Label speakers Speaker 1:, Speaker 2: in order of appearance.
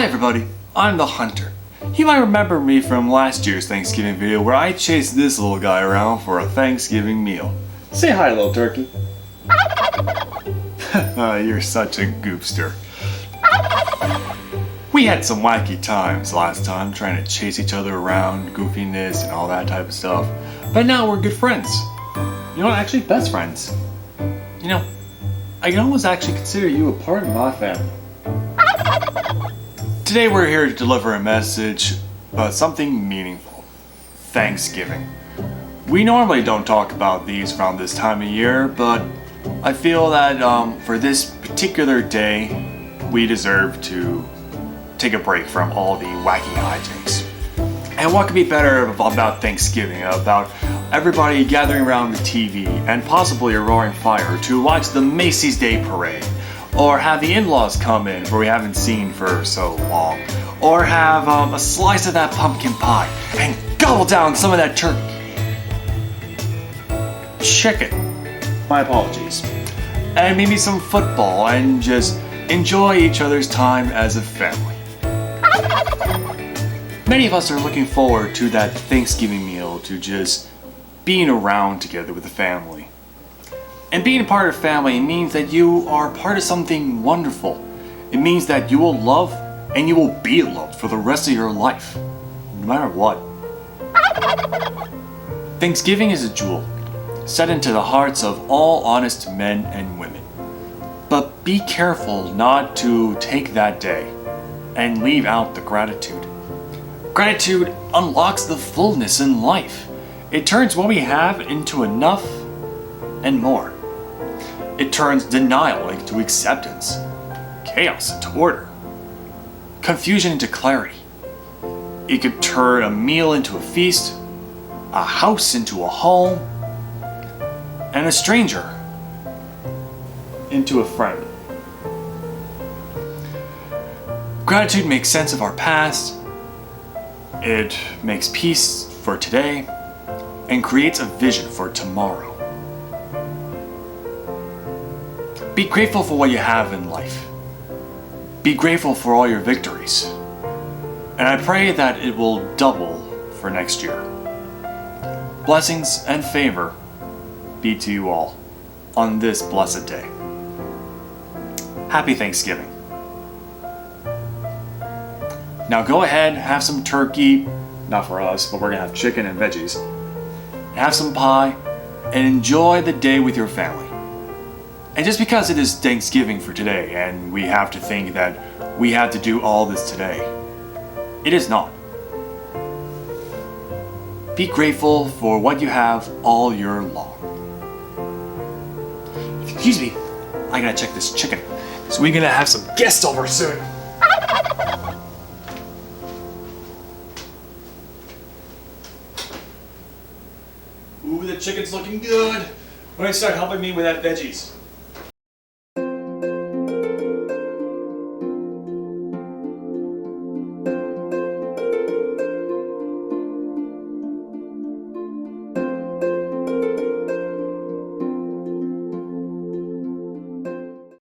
Speaker 1: Hi everybody, I'm the Hunter. You might remember me from last year's Thanksgiving video where I chased this little guy around for a Thanksgiving meal. Say hi, little turkey. You're such a goopster. We had some wacky times last time trying to chase each other around, goofiness and all that type of stuff. But now we're good friends. You know, actually best friends. You know, I can almost actually consider you a part of my family. Today we're here to deliver a message about something meaningful. Thanksgiving. We normally don't talk about these around this time of year, but I feel that for this particular day, we deserve to take a break from all the wacky hijinks. And what could be better about Thanksgiving, about everybody gathering around the TV and possibly a roaring fire to watch the Macy's Day Parade, or have the in-laws come in where we haven't seen for so long, or have a slice of that pumpkin pie and gobble down some of that chicken. My apologies. And maybe some football and just enjoy each other's time as a family. Many of us are looking forward to that Thanksgiving meal, to just being around together with the family. And being a part of family means that you are part of something wonderful. It means that you will love and you will be loved for the rest of your life, no matter what. Thanksgiving is a jewel set into the hearts of all honest men and women. But be careful not to take that day and leave out the gratitude. Gratitude unlocks the fullness in life. It turns what we have into enough and more. It turns denial into acceptance, chaos into order, confusion into clarity. It could turn a meal into a feast, a house into a home, and a stranger into a friend. Gratitude makes sense of our past. It makes peace for today and creates a vision for tomorrow. Be grateful for what you have in life. Be grateful for all your victories. And I pray that it will double for next year. Blessings and favor be to you all on this blessed day. Happy Thanksgiving. Now go ahead, have some turkey, not for us, but we're gonna have chicken and veggies. Have some pie, and enjoy the day with your family. And just because it is Thanksgiving for today, and we have to think that we have to do all this today, it is not. Be grateful for what you have all year long. Excuse me, I gotta check this chicken. So we're gonna have some guests over soon. Ooh, the chicken's looking good. Why don't you start helping me with that veggies?